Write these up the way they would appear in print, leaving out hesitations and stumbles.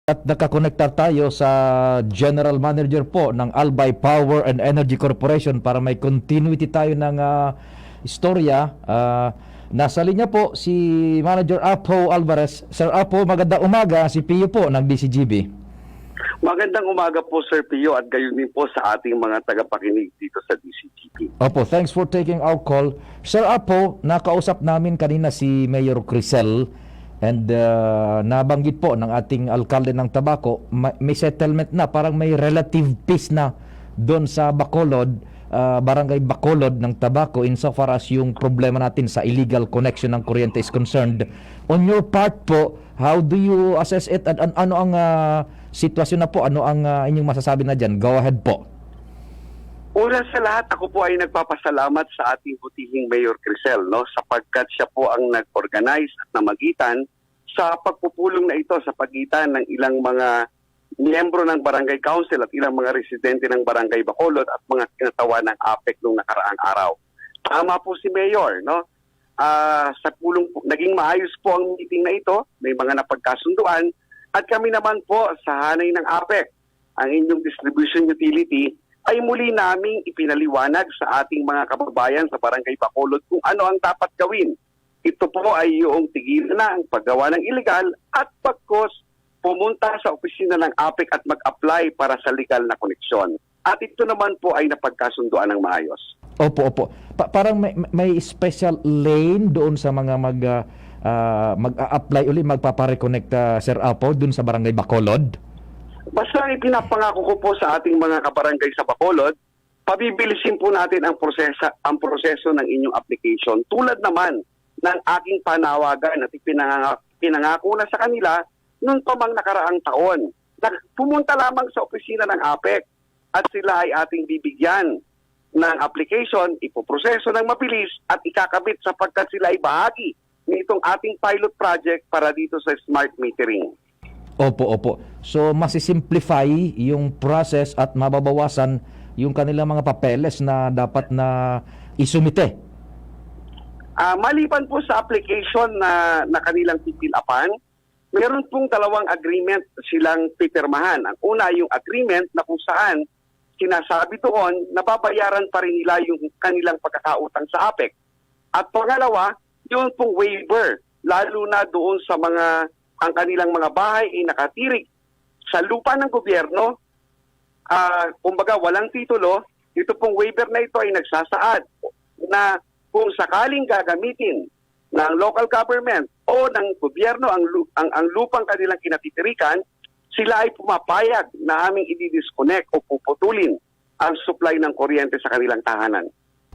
At nakakonektar tayo sa General Manager po ng Albay Power and Energy Corporation para may continuity tayo ng istorya. Nasa linya po si Manager Apo Alvarez. Sir Apo, magandang umaga. Si Pio po ng DCGB. Magandang umaga po Sir Pio at gayon din po sa ating mga tagapakinig dito sa DCGB. Opo, thanks for taking our call. Sir Apo, nakausap namin kanina si Mayor Crisel. And nabanggit po ng ating alkalde ng Tabaco, may settlement na, parang may relative peace na doon sa Bacolod, barangay Bacolod ng Tabaco insofar as yung problema natin sa illegal connection ng kuryente is concerned. On your part po, how do you assess it? At ano ang sitwasyon na po? Ano ang inyong masasabi na dyan? Go ahead po. Una sa lahat, ako po ay nagpapasalamat sa ating butihing Mayor Crisel, no, sapagkat siya po ang nag-organize at namagitan sa pagpupulong na ito sa pagitan ng ilang mga miyembro ng Barangay Council at ilang mga residente ng Barangay Bacolod at mga kinatawa ng APEC noong nakaraang araw. Tama po si Mayor, no? Sa pulong naging maayos po ang meeting na ito, may mga napagkasunduan at kami naman po sa hanay ng APEC, ang inyong distribution utility, ay muli naming ipinaliwanag sa ating mga kababayan sa Barangay Bacolod kung ano ang dapat gawin. Ito po ay yung tigilan na ang paggawa ng illegal at pagkos pumunta sa opisina ng APEC at mag-apply para sa legal na koneksyon. At ito naman po ay napagkasunduan ng maayos. Opo, opo. Parang may special lane doon sa mga mag-a-apply uli, magpapareconnect, Sir Apo, doon sa Barangay Bacolod? Basta ipinapangako ko po sa ating mga kabarangay sa Bacolod, pabibilisin po natin ang proseso ng inyong application. Tulad naman ng aking panawagan at pinangako na sa kanila noong pamang nakaraang taon. Pumunta lamang sa opisina ng APEC at sila ay ating bibigyan ng application, ipoproseso ng mabilis at ikakabit sapagkat sila ay bahagi nitong ating pilot project para dito sa smart metering. Opo, opo. So, masisimplify yung process at mababawasan yung kanilang mga papeles na dapat na isumite. Maliban po sa application na kanilang pipilapan, meron pong dalawang agreement silang pipirmahan. Ang una, yung agreement na kung saan sinasabi doon na babayaran pa rin nila yung kanilang pagkakautang sa APEC. At pangalawa, yung pong waiver, lalo na doon sa mga ang kanilang mga bahay ay nakatirik sa lupa ng gobyerno, kumbaga walang titulo. Ito pong waiver na ito ay nagsasaad na kung sakaling gagamitin ng local government o ng gobyerno ang lupang kanilang kinatitirikan, sila ay pumapayag na aming i-disconnect o puputulin ang supply ng kuryente sa kanilang tahanan.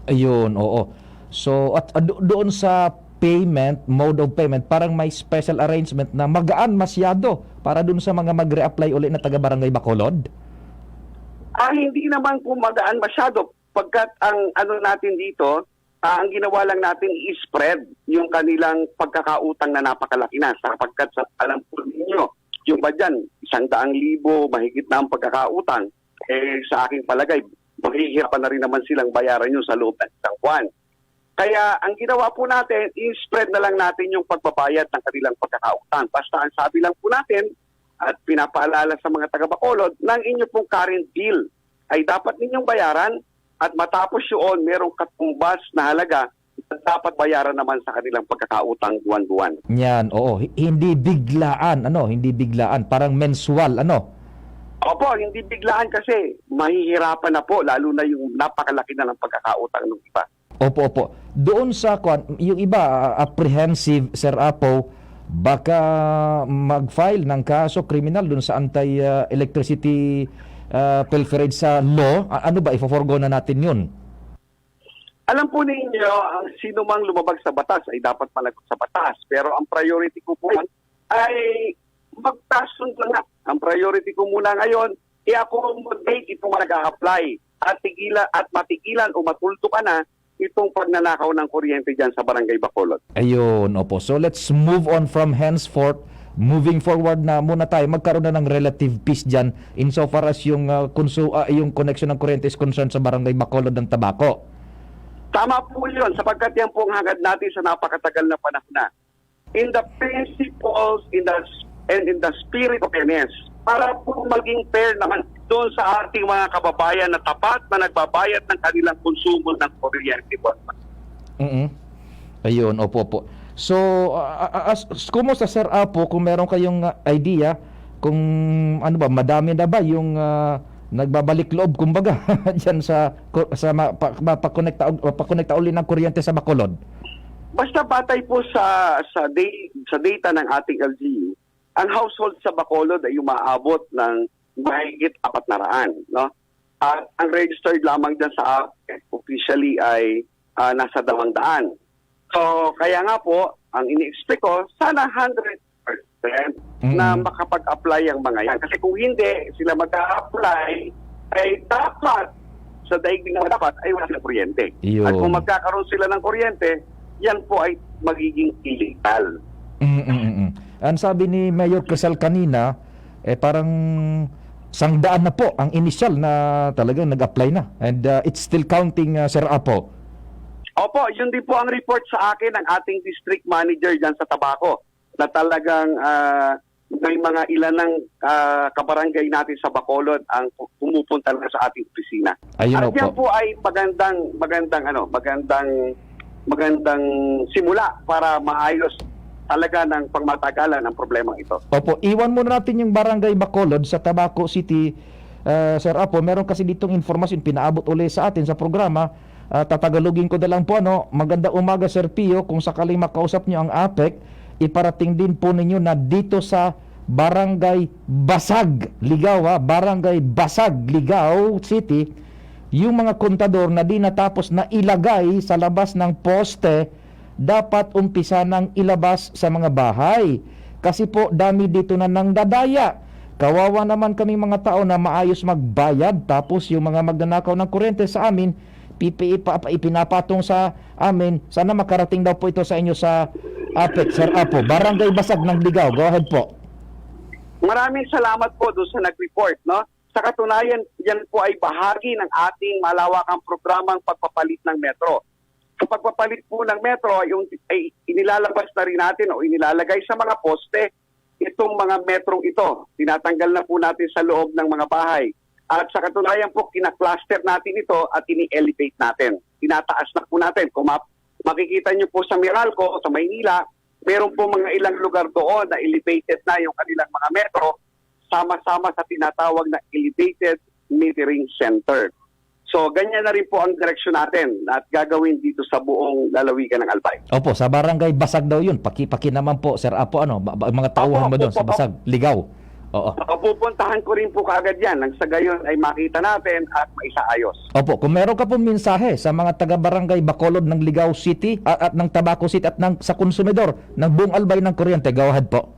Ayun, oo. So, at doon sa payment, mode of payment, parang may special arrangement na magaan masyado para dun sa mga mag-reapply ulit na taga-Barangay Bacolod? Hindi naman po magaan masyado pagkat ang ano natin dito, ang ginawa lang natin i-spread yung kanilang pagkakautang na napakalaki na sapagkat alam po ninyo, yung ba dyan, 100,000 mahigit na ang pagkakautang, sa aking palagay, mahihirapan na rin naman silang bayaran yun sa loob ng isang buwan. Kaya ang ginawa po natin, i-spread na lang natin yung pagbabayad ng kanilang pagkakautang. Basta ang sabi lang po natin at pinapaalala sa mga taga-Bacolod ng inyo pong current bill ay dapat ninyong bayaran at matapos yun, merong katumbas na halaga na dapat bayaran naman sa kanilang pagkakautang buwan-buwan. Yan, oo. Hindi biglaan, hindi biglaan. Parang mensual, Opo, hindi biglaan kasi mahihirapan na po, lalo na yung napakalaki na ng pagkakautang ng iba. Opo, opo. Doon sa yung iba, apprehensive, Sir Apo, baka mag-file ng kaso kriminal doon sa anti-electricity pilferage sa law. Ano ba, ifo-forgo na natin yun? Alam po ninyo, ang sino mang lumabag sa batas ay dapat panagot sa batas. Pero ang priority ko po ay magtasundo na. Ang priority ko muna ngayon, i-accommodate itong nag-a-apply at matigilan o matultukan na itong pagnanakaw ng kuryente dyan sa Barangay Bacolod. Ayun, opo. So let's move on from henceforth. Moving forward na muna tayo, magkaroon na ng relative peace dyan insofar as yung connection ng kuryente is concerned sa Barangay Bacolod ng Tabaco. Tama po yun, sapagkat yan po ang hangad natin sa napakatagal na panahon na. In the principles, in the and in the spirit of fairness para po maging fair naman doon sa ating mga kababayan na tapat na nagbabayad ng kanilang konsumo ng kuryente po. Mm. Ayun, opo. So, kumusta Sir Apo, kung meron kayong idea kung ano ba, madami na ba yung nagbabalik loob kumbaga diyan sa pakonekta uli ng kuryente sa Bacolod? Basta batay po sa data ng ating LGU, ang household sa Bacolod ay umaabot ng mahigit 400, no? At ang registered lamang dyan sa officially ay nasa 200. So, kaya nga po, ang ini-expect ko, sana 100% na makapag-apply ang mga yan. Kasi kung hindi sila mag-a-apply, ay dapat, sa daigdig na dapat, ay wala silang kuryente. Yun. At kung magkakaroon sila ng kuryente, yan po ay magiging illegal. Ang sabi ni Mayor Crisel kanina, parang 100 na po ang initial na talagang nag-apply na. And it's still counting, Sir Apo. Opo, yun din po ang report sa akin ng ating district manager dyan sa Tabaco na talagang may mga ilan ng kabarangay natin sa Bacolod ang pumupunta na sa ating opisina. Ayun At yan po ay magandang simula para maayos talaga ng pangmatagalan ng problemang ito. Opo, iwan muna natin yung barangay Bacolod sa Tabaco City, Sir Apo. Meron kasi ditong informasyon, pinaabot uli sa atin sa programa. Tatagalogin ko na lang po, maganda umaga Sir Pio, kung sakaling makausap nyo ang APEC, iparating din po ninyo na dito sa Barangay Basag, Ligao, Barangay Basag, Ligao City, yung mga kontador na di natapos na ilagay sa labas ng poste, dapat umpisa ng ilabas sa mga bahay. Kasi po dami dito na nang dadaya. Kawawa naman kami mga tao na maayos magbayad, tapos yung mga magnanakaw ng kuryente sa amin, ipinapatong sa amin. Sana makarating daw po ito sa inyo sa APEC, Sir Apo. Barangay Basag ng Ligao. Go ahead po. Maraming salamat po doon sa nag-report, no? Sa katunayan, yan po ay bahagi ng ating malawakang programang pagpapalit ng metro. Sa pagpapalit po ng metro, ay inilalabas na rin natin o inilalagay sa mga poste itong mga metrong ito. Tinatanggal na po natin sa loob ng mga bahay. At sa katunayan po, kina-cluster natin ito at ini-elevate natin. Tinataas na po natin. Kung makikita nyo po sa Meralco, sa Maynila, meron po mga ilang lugar doon na elevated na yung kanilang mga metro, sama-sama sa tinatawag na elevated metering center. So, ganyan na rin po ang direksyon natin at gagawin dito sa buong lalawigan ng Albay. Opo, sa Barangay Basag daw yun. Paki naman po, Sir Apo, mga tauhan mo doon sa Basag, Ligao. Oo. Pupuntahan ko rin po kaagad yan nang sa gayon ay makita natin at maisaayos. Opo, kung meron ka pong mensahe sa mga taga-barangay Bacolod ng Ligao City at ng Tabaco City at sa konsumidor ng buong albay ng kuryente, go ahead po.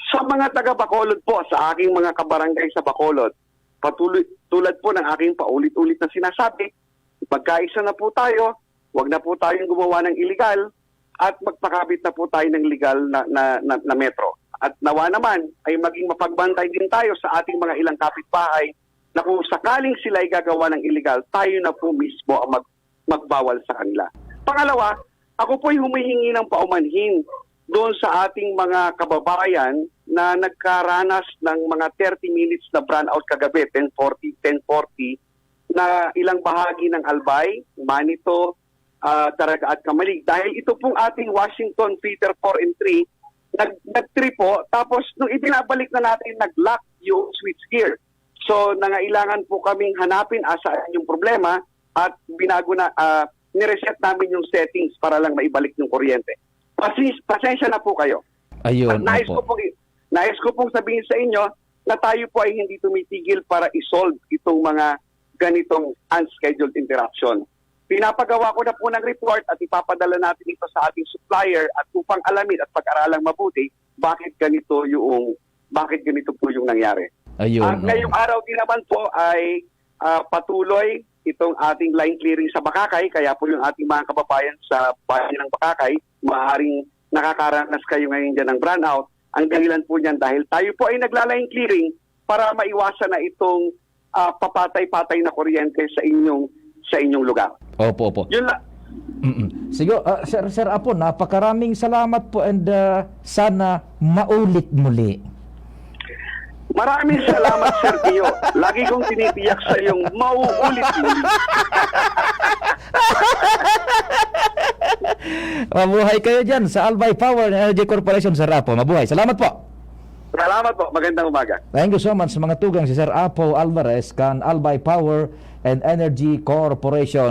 Sa mga taga-Bacolod po, sa aking mga kabarangay sa Bacolod, tulad po ng aking paulit-ulit na sinasabi, magkaisa na po tayo, huwag na po tayong gumawa ng illegal at magpakabit na po tayo ng legal na metro. At nawa naman ay maging mapagbantay din tayo sa ating mga ilang kapitbahay na kung sakaling sila ay gagawa ng illegal, tayo na po mismo ang magbawal sa kanila. Pangalawa, ako po ay humihingi ng paumanhin doon sa ating mga kababayan na nagkaranas ng mga 30 minutes na brownout kagabi, 10:40 na ilang bahagi ng Albay, Manito, Daraga at Kamalig. Dahil ito pong ating Washington Feeder 4 and 3, nag-trip po, tapos nung ibinabalik na natin, nag-lock yung switchgear. So, nangailangan po kaming hanapin asaan yung problema at nireset namin yung settings para lang maibalik yung kuryente. Pasensya na po kayo. Ayun, Nais ko pong sabihin sa inyo na tayo po ay hindi tumitigil para isolve itong mga ganitong unscheduled interruption. Pinapagawa ko na po ng report at ipapadala natin ito sa ating supplier at upang alamin at pag-aralang mabuti bakit ganito po yung nangyari. Ayun. At ngayong araw din naman po ay patuloy itong ating line clearing sa Bakakay, kaya po yung ating mga kababayan sa bayan ng Bakakay, maaaring nakakaranas kayo ngayon dyan ng brownout. Ang dahilan po niyan dahil tayo po ay nagla-line clearing para maiwasan na itong papatay-patay na kuryente sa inyong lugar. Opo. Yun Sige, Sir Apo, napakaraming salamat po and sana maulit muli. Maraming salamat, Sir Tio. Lagi kong tinitiyak sa iyong mauulit muli. Mabuhay kayo dyan sa Albay Power and Energy Corporation, Sir Apo. Mabuhay. Salamat po. Salamat po. Magandang umaga. Thank you so much sa mga tugang si Sir Apo Alvarez kan Albay Power and Energy Corporation.